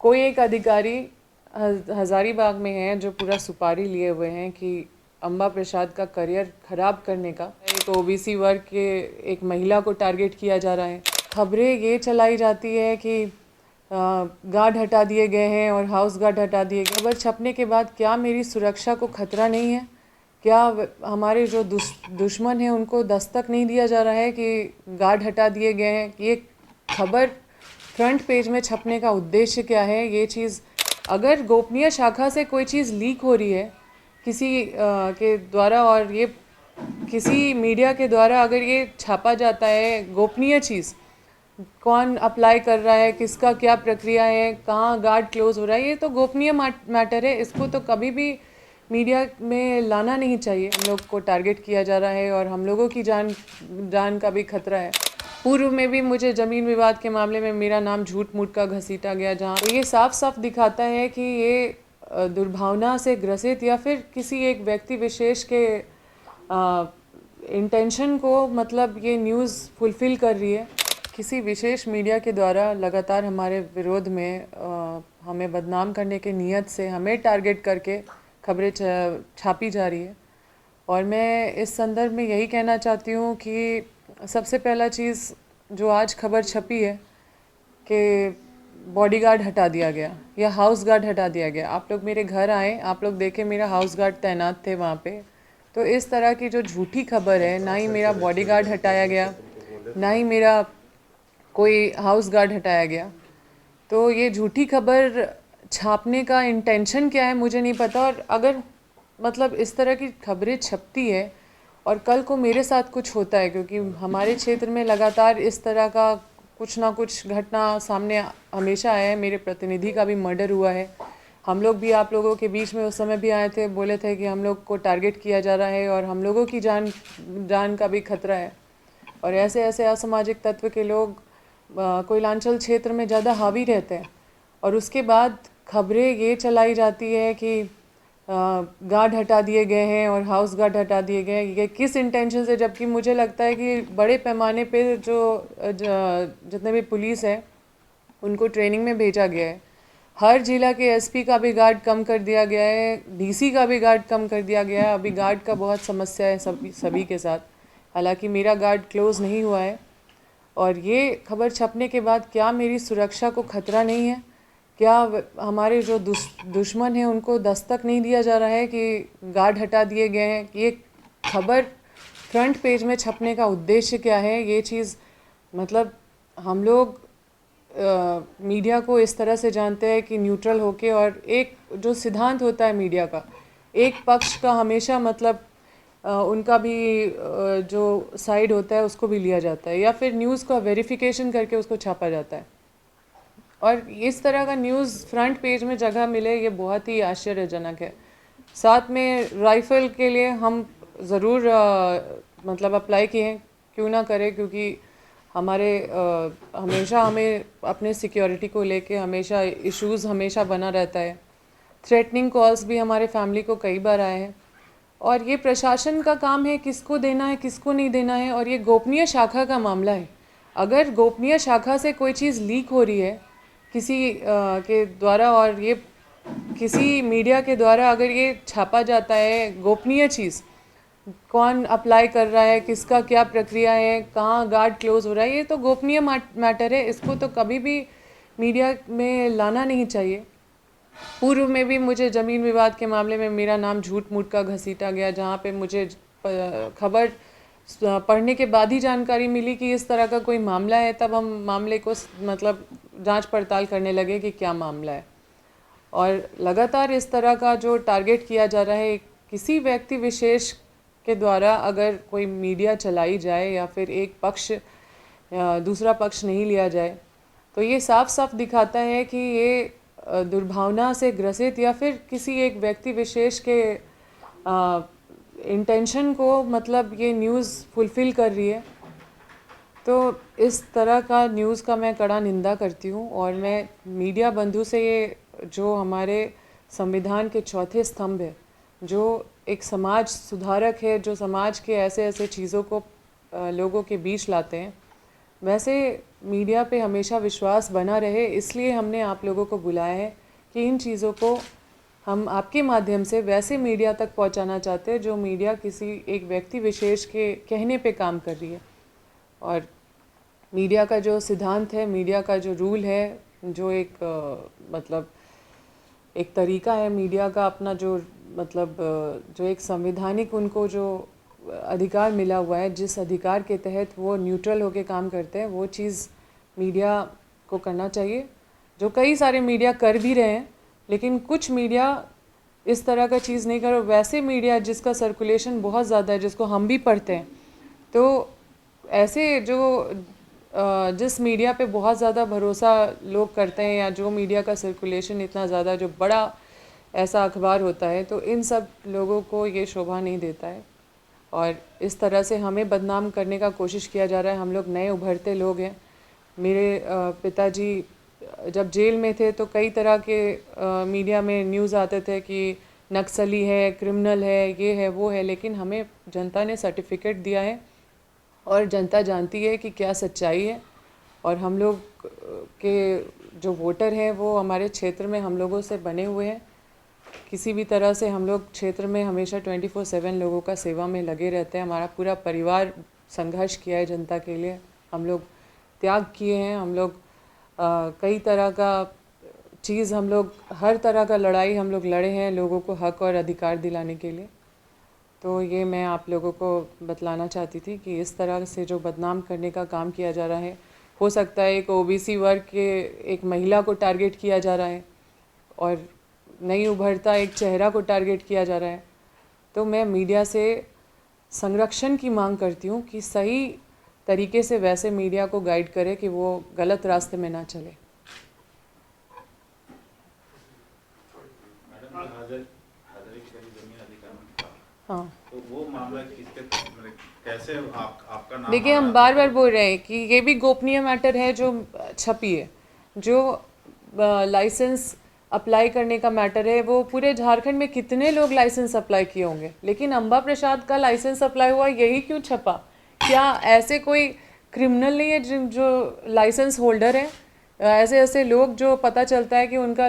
कोई एक अधिकारी हज़ारीबाग में है जो पूरा सुपारी लिए हुए हैं कि अम्बा प्रसाद का करियर ख़राब करने का। एक ओबीसी वर्ग के एक महिला को टारगेट किया जा रहा है। खबरें ये चलाई जाती है कि गार्ड हटा दिए गए हैं और हाउस गार्ड हटा दिए गए। खबर छपने के बाद क्या मेरी सुरक्षा को खतरा नहीं है? क्या हमारे जो दुश्मन हैं उनको दस्तक नहीं दिया जा रहा है कि गार्ड हटा दिए गए हैं? ये खबर फ्रंट पेज में छपने का उद्देश्य क्या है? ये चीज़ अगर गोपनीय शाखा से कोई चीज़ लीक हो रही है किसी के द्वारा और ये किसी मीडिया के द्वारा अगर ये छापा जाता है, गोपनीय चीज़ कौन अप्लाई कर रहा है, किसका क्या प्रक्रिया है, कहाँ गार्ड क्लोज हो रहा है, ये तो गोपनीय मैटर है। इसको तो कभी भी मीडिया में लाना नहीं चाहिए। हम लोग को टारगेट किया जा रहा है और हम लोगों की जान का भी खतरा है। पूर्व में भी मुझे ज़मीन विवाद के मामले में मेरा नाम झूठ मूठ का घसीटा गया, जहाँ तो ये साफ साफ दिखाता है कि ये दुर्भावना से ग्रसित या फिर किसी एक व्यक्ति विशेष के इंटेंशन को मतलब ये न्यूज़ फुलफ़िल कर रही है। किसी विशेष मीडिया के द्वारा लगातार हमारे विरोध में हमें बदनाम करने के नियत से हमें टारगेट करके खबरें छापी जा रही है। और मैं इस संदर्भ में यही कहना चाहती हूँ कि सबसे पहला चीज़ जो आज खबर छपी है कि बॉडीगार्ड हटा दिया गया या हाउस गार्ड हटा दिया गया। आप लोग मेरे घर आए, आप लोग देखें मेरा हाउस गार्ड तैनात थे वहाँ पे। तो इस तरह की जो झूठी खबर है, ना ही मेरा बॉडीगार्ड हटाया गया, ना ही मेरा कोई हाउस गार्ड हटाया गया। तो ये झूठी खबर छापने का इंटेंशन क्या है मुझे नहीं पता। और अगर मतलब इस तरह की खबरें छपती है और कल को मेरे साथ कुछ होता है, क्योंकि हमारे क्षेत्र में लगातार इस तरह का कुछ ना कुछ घटना सामने हमेशा आया है। मेरे प्रतिनिधि का भी मर्डर हुआ है। हम लोग भी आप लोगों के बीच में उस समय भी आए थे, बोले थे कि हम लोग को टारगेट किया जा रहा है और हम लोगों की जान का भी खतरा है। और ऐसे ऐसे असामाजिक तत्व के लोग कोयलांचल क्षेत्र में ज़्यादा हावी रहते हैं। और उसके बाद खबरें ये चलाई जाती है कि गार्ड हटा दिए गए हैं और हाउस गार्ड हटा दिए गए हैं। ये किस इंटेंशन से? जबकि मुझे लगता है कि बड़े पैमाने पे जो जितने भी पुलिस है उनको ट्रेनिंग में भेजा गया है। हर जिला के एसपी का भी गार्ड कम कर दिया गया है, डीसी का भी गार्ड कम कर दिया गया है। अभी गार्ड का बहुत समस्या है सभी के साथ। हालांकि मेरा गार्ड क्लोज़ नहीं हुआ है। और ये खबर छपने के बाद क्या मेरी सुरक्षा को खतरा नहीं है? क्या हमारे जो दुश्मन हैं उनको दस्तक नहीं दिया जा रहा है कि गार्ड हटा दिए गए हैं? ये खबर फ्रंट पेज में छपने का उद्देश्य क्या है? ये चीज़ मतलब हम लोग मीडिया को इस तरह से जानते हैं कि न्यूट्रल होके, और एक जो सिद्धांत होता है मीडिया का, एक पक्ष का हमेशा मतलब उनका भी जो साइड होता है उसको भी लिया जाता है, या फिर न्यूज़ का वेरिफिकेशन करके उसको छापा जाता है। और इस तरह का न्यूज़ फ्रंट पेज में जगह मिले, ये बहुत ही आश्चर्यजनक है। साथ में राइफ़ल के लिए हम ज़रूर मतलब अप्लाई किए हैं, क्यों ना करें, क्योंकि हमारे हमेशा हमें अपने सिक्योरिटी को लेके हमेशा इश्यूज़ हमेशा बना रहता है। थ्रेटनिंग कॉल्स भी हमारे फैमिली को कई बार आए हैं। और ये प्रशासन का काम है किसको देना है किसको नहीं देना है। और ये गोपनीय शाखा का मामला है। अगर गोपनीय शाखा से कोई चीज़ लीक हो रही है किसी के द्वारा और ये किसी मीडिया के द्वारा अगर ये छापा जाता है, गोपनीय चीज़ कौन अप्लाई कर रहा है, किसका क्या प्रक्रिया है, कहाँ गार्ड क्लोज हो रहा है, ये तो गोपनीय मैटर है। इसको तो कभी भी मीडिया में लाना नहीं चाहिए। पूर्व में भी मुझे ज़मीन विवाद के मामले में मेरा नाम झूठ मूठ का घसीटा गया, जहाँ पे मुझे खबर पढ़ने के बाद ही जानकारी मिली कि इस तरह का कोई मामला है। तब हम मामले को मतलब जांच पड़ताल करने लगे कि क्या मामला है। और लगातार इस तरह का जो टारगेट किया जा रहा है किसी व्यक्ति विशेष के द्वारा, अगर कोई मीडिया चलाई जाए या फिर एक पक्ष दूसरा पक्ष नहीं लिया जाए, तो ये साफ साफ दिखाता है कि ये दुर्भावना से ग्रसित या फिर किसी एक व्यक्ति विशेष के इंटेंशन को मतलब ये न्यूज़ फुलफ़िल कर रही है। तो इस तरह का न्यूज़ का मैं कड़ा निंदा करती हूँ। और मैं मीडिया बंधु से ये जो हमारे संविधान के चौथे स्तंभ है, जो एक समाज सुधारक है, जो समाज के ऐसे ऐसे चीज़ों को लोगों के बीच लाते हैं, वैसे मीडिया पे हमेशा विश्वास बना रहे, इसलिए हमने आप लोगों को बुलाया है कि इन चीज़ों को हम आपके माध्यम से वैसे मीडिया तक पहुंचाना चाहते हैं जो मीडिया किसी एक व्यक्ति विशेष के कहने पे काम कर रही है। और मीडिया का जो सिद्धांत है, मीडिया का जो रूल है, जो एक मतलब एक तरीका है मीडिया का अपना, जो मतलब जो एक संवैधानिक उनको जो अधिकार मिला हुआ है, जिस अधिकार के तहत वो न्यूट्रल होके काम करते हैं, वो चीज़ मीडिया को करना चाहिए, जो कई सारे मीडिया कर भी रहे हैं। लेकिन कुछ मीडिया इस तरह का चीज़ नहीं कर, वैसे मीडिया जिसका सर्कुलेशन बहुत ज़्यादा है, जिसको हम भी पढ़ते हैं, तो ऐसे जो जिस मीडिया पे बहुत ज़्यादा भरोसा लोग करते हैं, या जो मीडिया का सर्कुलेशन इतना ज़्यादा, जो बड़ा ऐसा अखबार होता है, तो इन सब लोगों को ये शोभा नहीं देता है। और इस तरह से हमें बदनाम करने का कोशिश किया जा रहा है। हम लोग नए उभरते लोग हैं। मेरे पिताजी जब जेल में थे तो कई तरह के मीडिया में न्यूज़ आते थे कि नक्सली है, क्रिमिनल है, ये है, वो है, लेकिन हमें जनता ने सर्टिफिकेट दिया है और जनता जानती है कि क्या सच्चाई है। और हम लोग के जो वोटर हैं वो हमारे क्षेत्र में हम लोगों से बने हुए हैं। किसी भी तरह से हम लोग क्षेत्र में हमेशा 24/7 लोगों का सेवा में लगे रहते हैं। हमारा पूरा परिवार संघर्ष किया है जनता के लिए, हम लोग त्याग किए हैं, हम लोग कई तरह का चीज़, हम लोग हर तरह का लड़ाई हम लोग लड़े हैं लोगों को हक और अधिकार दिलाने के लिए। तो ये मैं आप लोगों को बतलाना चाहती थी कि इस तरह से जो बदनाम करने का काम किया जा रहा है, हो सकता है एक ओबीसी वर्ग के एक महिला को टारगेट किया जा रहा है और नई उभरता एक चेहरा को टारगेट किया जा रहा है। तो मैं मीडिया से संरक्षण की मांग करती हूँ कि सही तरीके से वैसे मीडिया को गाइड करे कि वो गलत रास्ते में ना चले। हाँ, तो वो मामला किसके, मतलब कैसे आपका नाम? देखिए, हम बार बार बोल रहे हैं कि ये भी गोपनीय मैटर है जो छपी है, जो लाइसेंस अप्लाई करने का मैटर है। वो पूरे झारखंड में कितने लोग लाइसेंस अप्लाई किए होंगे, लेकिन अम्बा प्रसाद का लाइसेंस अप्लाई हुआ, यही क्यों छपा? क्या ऐसे कोई क्रिमिनल नहीं है जो लाइसेंस होल्डर है? ऐसे ऐसे लोग जो पता चलता है कि उनका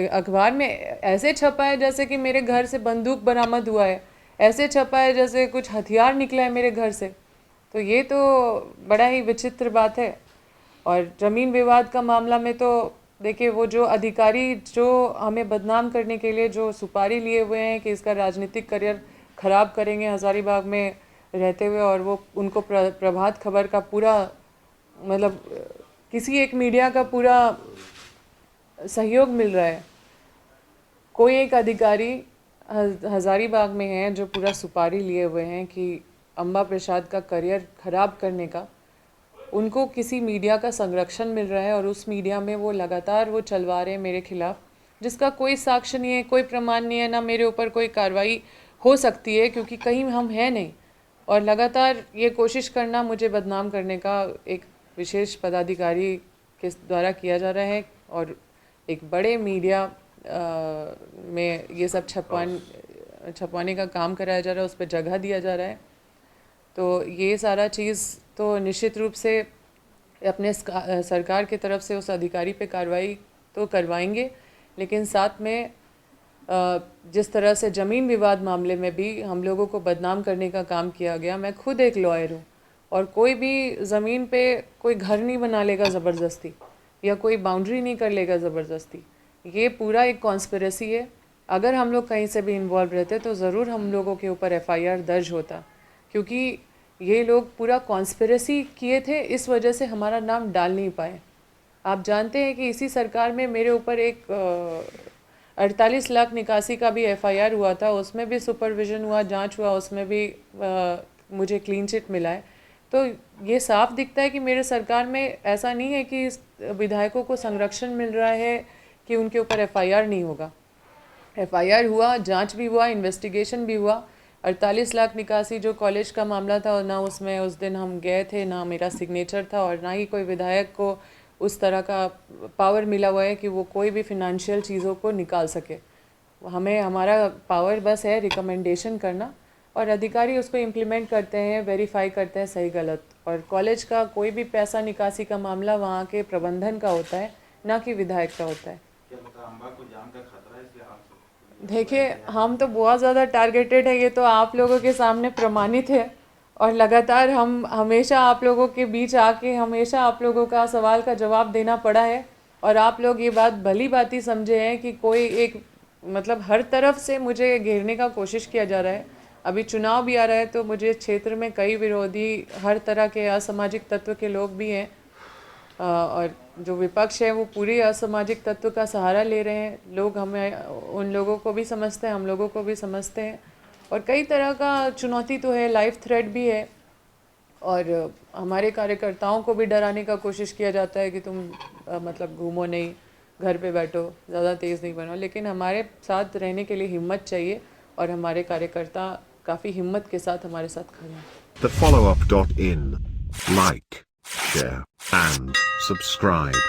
अखबार में ऐसे छपा है जैसे कि मेरे घर से बंदूक बरामद हुआ है, ऐसे छपा है जैसे कुछ हथियार निकला है मेरे घर से। तो ये तो बड़ा ही विचित्र बात है। और ज़मीन विवाद का मामला में तो देखिए, वो जो अधिकारी जो हमें बदनाम करने के लिए जो सुपारी लिए हुए हैं कि इसका राजनीतिक करियर ख़राब करेंगे हज़ारीबाग में रहते हुए, और वो उनको प्रभात खबर का पूरा मतलब किसी एक मीडिया का पूरा सहयोग मिल रहा है। कोई एक अधिकारी हज़ारीबाग में है जो पूरा सुपारी लिए हुए हैं कि अम्बा प्रसाद का करियर ख़राब करने का, उनको किसी मीडिया का संरक्षण मिल रहा है और उस मीडिया में वो लगातार वो चलवा रहे हैं मेरे खिलाफ़, जिसका कोई साक्ष्य नहीं है, कोई प्रमाण नहीं है, ना मेरे ऊपर कोई कार्रवाई हो सकती है क्योंकि कहीं हम हैं नहीं। और लगातार ये कोशिश करना मुझे बदनाम करने का एक विशेष पदाधिकारी के द्वारा किया जा रहा है, और एक बड़े मीडिया में ये सब छपवाने का काम कराया जा रहा है, उस पर जगह दिया जा रहा है। तो ये सारा चीज़ तो निश्चित रूप से अपने सरकार की तरफ से उस अधिकारी पे कार्रवाई तो करवाएंगे, लेकिन साथ में जिस तरह से ज़मीन विवाद मामले में भी हम लोगों को बदनाम करने का काम किया गया। मैं खुद एक लॉयर हूँ, और कोई भी ज़मीन पे कोई घर नहीं बना लेगा ज़बरदस्ती, या कोई बाउंड्री नहीं कर लेगा ज़बरदस्ती। ये पूरा एक कॉन्स्पिरेसी है। अगर हम लोग कहीं से भी इन्वॉल्व रहते तो ज़रूर हम लोगों के ऊपर FIR दर्ज होता, क्योंकि ये लोग पूरा कॉन्स्पिरेसी किए थे, इस वजह से हमारा नाम डाल नहीं पाए। आप जानते हैं कि इसी सरकार में मेरे ऊपर एक 48 लाख निकासी का भी FIR हुआ था, उसमें भी सुपरविज़न हुआ, जांच हुआ, उसमें भी मुझे क्लीन चिट मिला है। तो ये साफ दिखता है कि मेरे सरकार में ऐसा नहीं है कि विधायकों को संरक्षण मिल रहा है कि उनके ऊपर FIR नहीं होगा। FIR हुआ, जांच भी हुआ, इन्वेस्टिगेशन भी हुआ। 48 लाख निकासी जो कॉलेज का मामला था, और ना उसमें उस दिन हम गए थे, ना मेरा सिग्नेचर था, और ना ही कोई विधायक को उस तरह का पावर मिला हुआ है कि वो कोई भी फिनंशियल चीज़ों को निकाल सके। हमें हमारा पावर बस है रिकमेंडेशन करना, और अधिकारी उसको इम्प्लीमेंट करते हैं, वेरीफाई करते हैं सही गलत। और कॉलेज का कोई भी पैसा निकासी का मामला वहाँ के प्रबंधन का होता है, ना कि विधायक का होता है। क्या पता अम्बा को जान का खतरा है, इसलिए आप देखिए, हम तो बहुत ज़्यादा टारगेटेड है, ये तो आप लोगों के सामने प्रमाणित है। और लगातार हम हमेशा आप लोगों के बीच आके हमेशा आप लोगों का सवाल का जवाब देना पड़ा है। और आप लोग ये बात भली भांति समझे हैं कि कोई एक मतलब हर तरफ से मुझे घेरने का कोशिश किया जा रहा है। अभी चुनाव भी आ रहा है, तो मुझे क्षेत्र में कई विरोधी हर तरह के असामाजिक तत्व के लोग भी हैं। और जो विपक्ष है वो पूरी असामाजिक तत्व का सहारा ले रहे हैं। लोग हमें उन लोगों को भी समझते हैं, हम लोगों को भी समझते हैं। और कई तरह का चुनौती तो है, लाइफ थ्रेट भी है। और हमारे कार्यकर्ताओं को भी डराने का कोशिश किया जाता है कि तुम मतलब घूमो नहीं, घर पे बैठो, ज़्यादा तेज़ नहीं बनो। लेकिन हमारे साथ रहने के लिए हिम्मत चाहिए, और हमारे कार्यकर्ता काफ़ी हिम्मत के साथ हमारे साथ खड़े हैं। TheFollowUp.in. Like, share, and subscribe.